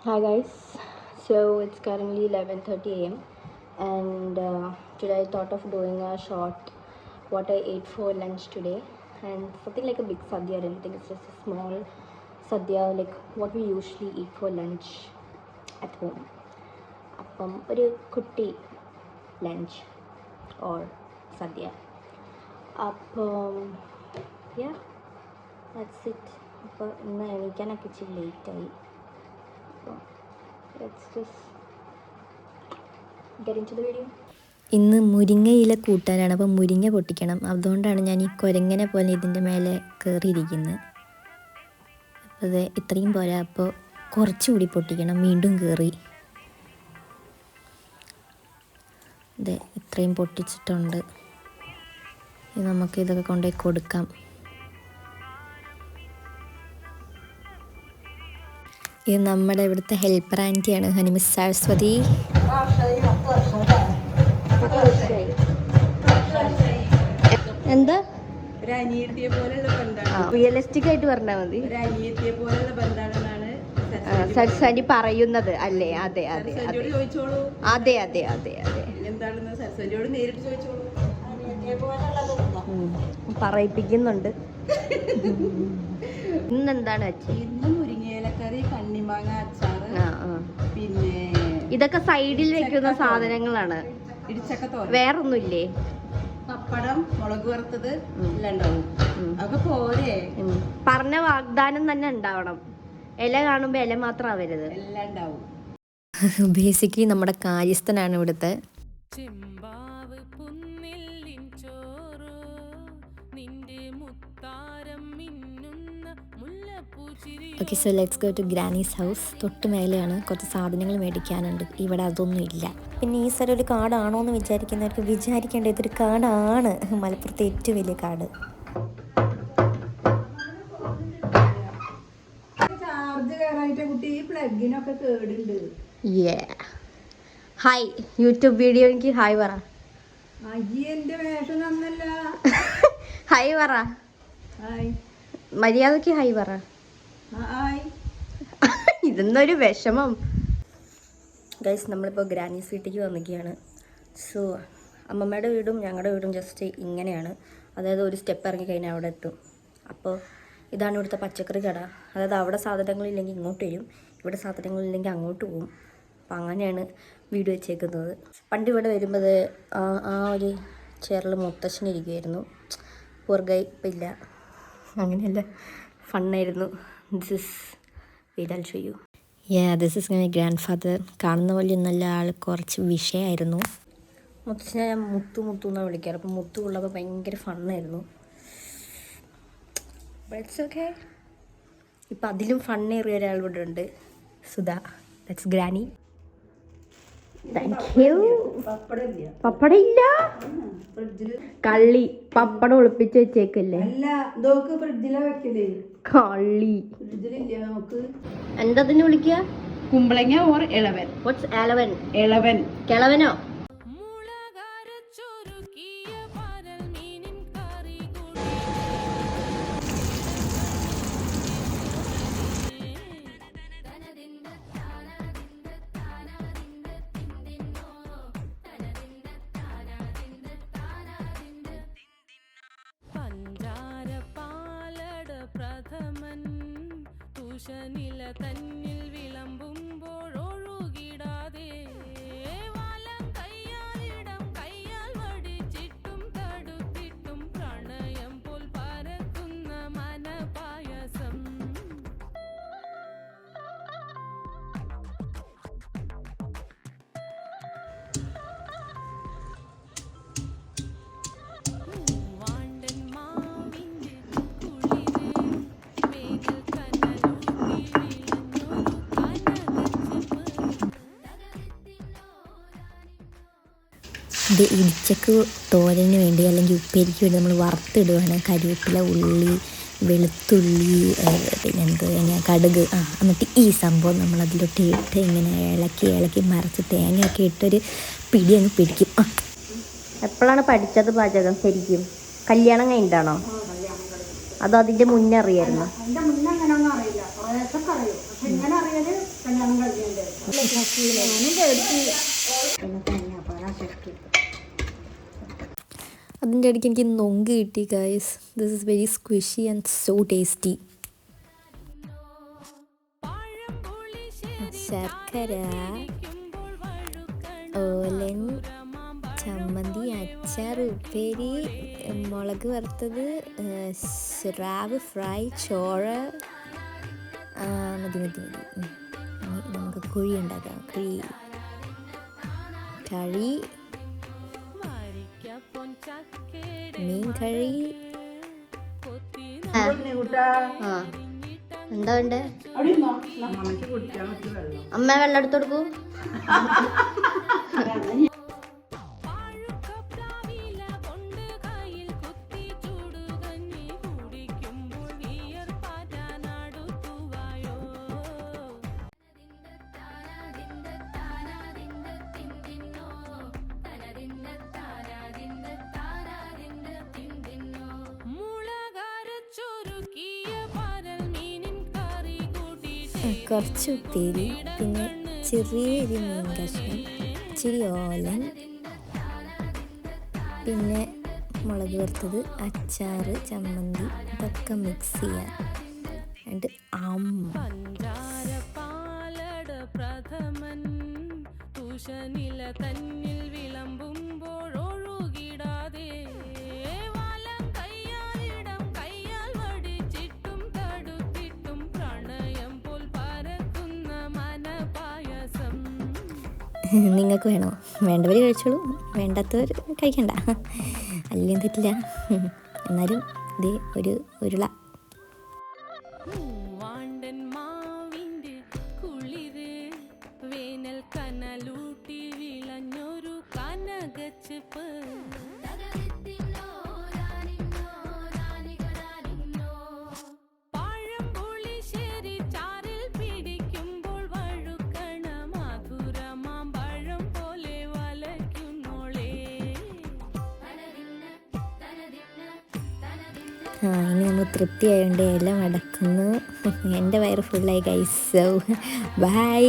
Hi guys, so it's currently 11:30 a.m. and today I thought of doing a short what I ate for lunch today, and something like a big sadhya. I didn't think it's just a small sadhya like what we usually eat for lunch at home. അപ്പം ഒരു കുട്ടി lunch or സദ്യ. അപ്പം yeah that's it. അപ്പോൾ ഇന്ന് എണീക്കാനൊക്കെ ഇച്ചിരി ലേറ്റായി. അപ്പോൾ let's just get into the video. ഇന്ന് മുരിങ്ങയില കൂട്ടാനാണ്. അപ്പോൾ മുരിങ്ങ പൊട്ടിക്കണം. അതുകൊണ്ടാണ് ഞാൻ ഈ കുരങ്ങനെ പോലെ ഇതിൻ്റെ മേലെ കയറിയിരിക്കുന്നത്. അപ്പോൾ അത് ഇത്രയും പോരാ, അപ്പോൾ കുറച്ചുകൂടി പൊട്ടിക്കണം. വീണ്ടും കയറി അതെ ഇത്രയും പൊട്ടിച്ചിട്ടുണ്ട്. ഇത് നമുക്ക് ഇതൊക്കെ കൊണ്ടുപോയി കൊടുക്കാം. ഇത് നമ്മുടെ ഇവിടുത്തെ ഹെൽപ്പർ ആൻറ്റിയാണ്, ഹനിമിസ് സരസ്വതി. എന്താ റിയലിസ്റ്റിക് ആയിട്ട് പറഞ്ഞാൽ മതി. സരസ്വതി പറയുന്നത് അല്ലേ? അതെ അതെ അതെ അതെ അതെ അതെ അതെ പറയിപ്പിക്കുന്നുണ്ട്. ഇന്നെന്താണ് അച്ഛൻ? ഇന്ന് മുരിങ്ങയിലക്കറി, കണ്ണിമാങ്ങ അച്ചാറ്, പിന്നെ ഇതൊക്കെ സൈഡിൽ വെക്കുന്ന സാധനങ്ങളാണ്. ഇടിച്ചക്ക, വേറൊന്നുമില്ലേ? പപ്പടം, മുളക് വറുത്തത് എല്ലാം ഉണ്ടാവും. അതൊക്കെ പോരെ. പറഞ്ഞ വാഗ്ദാനം തന്നെ ഉണ്ടാവണം. ഇല കാണുമ്പോ ഇല മാത്രം ആവരുത്. എല്ലാം ഉണ്ടാവും. ബേസിക്കലി നമ്മുടെ കാര്യസ്ഥനാണ് ഇവിടുത്തെ. Okay, so let's go to granny's house. തൊട്ട് മേലെയാണ്. കുറച്ച് സാധനങ്ങൾ മേടിക്കാനുണ്ട്. ഇവിടെ അതൊന്നും ഇല്ല. പിന്നെ ഈ സ്ഥലം ഒരു കാടാണോ എന്ന് വിചാരിക്കുന്നവർക്ക് വിചാരിക്കേണ്ട ഇതൊരു കാടാണ്. മലപ്പുറത്തെ ഏറ്റവും വലിയ കാട്. ഹായ് യൂട്യൂബ് വീഡിയോ, എനിക്ക് ഹായ് പറ. ഹായ് പറ, മര്യാദക്ക് ഹായ് പറ. ഇതെന്നൊരു വിഷമം. ഗൈസ്, നമ്മളിപ്പോൾ ഗ്രാനീസ് വീട്ടിലേക്ക് വന്നിരിക്കുകയാണ്. സോ അമ്മമ്മയുടെ വീടും ഞങ്ങളുടെ വീടും ജസ്റ്റ് ഇങ്ങനെയാണ്. അതായത് ഒരു സ്റ്റെപ്പ് ഇറങ്ങി കഴിഞ്ഞാൽ അവിടെ എത്തും. അപ്പോൾ ഇതാണ് ഇവിടുത്തെ പച്ചക്കറി കട. അതായത് അവിടെ സാധനങ്ങളില്ലെങ്കിൽ ഇങ്ങോട്ട് വരും, ഇവിടെ സാധനങ്ങളില്ലെങ്കിൽ അങ്ങോട്ട് പോകും. അപ്പം അങ്ങനെയാണ് വീട് വെച്ചേക്കുന്നത്. പണ്ട് ഇവിടെ വരുമ്പോൾ ആ ഒരു ചെയറിൽ മുത്തശ്ശനിരിക്കുമായിരുന്നു. പുറകെ ഇപ്പം ഇല്ല. അങ്ങനെയല്ല, ഫണ്ണായിരുന്നു. ദിസ് ഇസ് വീടാൽ ചെയ്യൂ. This is my grand father. കാണുന്ന പോലെ ഒന്നല്ല, ആൾ കുറച്ച് വിഷയമായിരുന്നു. മുത്തശ്ശനെ ഞാൻ മുത്തു എന്നാണ് വിളിക്കാറ്. അപ്പം മുത്തു ഉള്ളപ്പോൾ ഭയങ്കര ഫണ്ണായിരുന്നു. It's okay. ഇപ്പം അതിലും ഫണ്ണേറിയ ഒരാൾ ഇവിടെ ഉണ്ട്, Sudha. That's granny. Thank you. Pappadam ഇല്ല, കള്ളി. പപ്പടം ഒളിപ്പിച്ച് വെച്ചേക്കല്ലേ? കള്ളി. എന്തതിന് വിളിക്കുക? കുമ്പളങ്ങ ഓർ ഇളവൻ. വാട്ട്സ് ഇളവൻ? ഇളവൻ കിളവനോ? നില തന്നിൽ വിളമ്പുമ്പോഴൊഴുകിടാതെ വലം കയ്യാലിടം കയ്യാൽ വടിച്ചിട്ടും തടുത്തിട്ടും പ്രണയം പോൽ പരക്കുന്ന മനപായസം. ഇത് ഇടിച്ചക്ക് തോരന് വേണ്ടി അല്ലെങ്കിൽ ഉപ്പേരിക്ക് വേണ്ടി നമ്മൾ വറുത്തിടുകയാണ്. കരിവേപ്പില, ഉള്ളി, വെളുത്തുള്ളി, പിന്നെന്ത് കടുക്. എന്നിട്ട് ഈ സംഭവം നമ്മളതിലോട്ട് ഇട്ട് ഇങ്ങനെ ഇളക്കി മറിച്ച് തേങ്ങയൊക്കെ ഇട്ടൊരു പിടി അങ്ങ് പിടിക്കും. എപ്പോഴാണ് പഠിച്ചത് പാചകം ശരിക്കും? കല്യാണം കഴിഞ്ഞിട്ടാണോ? അതോ അതിൻ്റെ മുന്നേ അറിയായിരുന്നു? എൻ്റെ മുന്നേ അങ്ങനെയൊന്നും അറിയില്ല, കുറേശ്ശൊക്കെ അറിയും. പക്ഷെ ഇങ്ങനെ അറിയല് കല്യാണം കഴിഞ്ഞതിൻ്റെ അതിൻ്റെ ഇടയ്ക്ക് എനിക്ക് നൊങ്ക് കിട്ടി guys. This is very squishy and so tasty. ശർക്കര, ഓലൻ, ചമ്മന്തി, അച്ചാർ, ഉപ്പേരി, മുളക് വറുത്തത്, സ്രാവ് ഫ്രൈ, ചോറ്. മതി മതി മതി. നമുക്ക് കുഴി ഉണ്ടാക്കാം. കറി, മീൻ കറി. എന്താ വേണ്ടേ? അമ്മ വെള്ളം എടുത്ത് കൊടുക്കൂ. കുറച്ച് ഉപ്പേരി, പിന്നെ ചെറിയൊരു മീൻ കഷ്ണം, ഇച്ചിരി ഓലൻ, പിന്നെ മുളക് വറുത്തത്, അച്ചാർ, ചമ്മന്തി, ഇതൊക്കെ മിക്സ് ചെയ്യാം. എന്നിട്ട് പ്രഥമൻ തുഷനില തന്നിൽ വിളമ്പുമ്പോഴൊഴുകിടാതെ വലം കയ്യാലിടം കയ്യാൽ വടിച്ചിട്ടും തടുത്തിട്ടും പ്രണയം പോൽ പരക്കുന്ന മനപായസം. നിങ്ങൾക്ക് വേണോ? വേണ്ടവർ കഴിച്ചോളൂ, വേണ്ടാത്തവർ കഴിക്കണ്ട. അല്ലെങ്കിലും തെറ്റില്ല. എന്നാലും ഇത് ഒരു ഉരുള. വാണ്ടൻ മാവിൻ്റെ കുളിര് വേനൽ കനലൂട്ടി വിളഞ്ഞൊരു കനകച്ചെപ്പ്. പഴംപുളിശ്ശേരി ചാറിൽ പിടിക്കുമ്പോൾ വഴുക്കണ മധുരമാം പഴം പോലെ വലയ്ക്കുന്നോളേ. ഇനി നമ്മൾ തൃപ്തിയായതുകൊണ്ട് എല്ലാം അടക്കുന്നു. എൻ്റെ വയറ് ഫുള്ളായി ഗൈസ്. So by.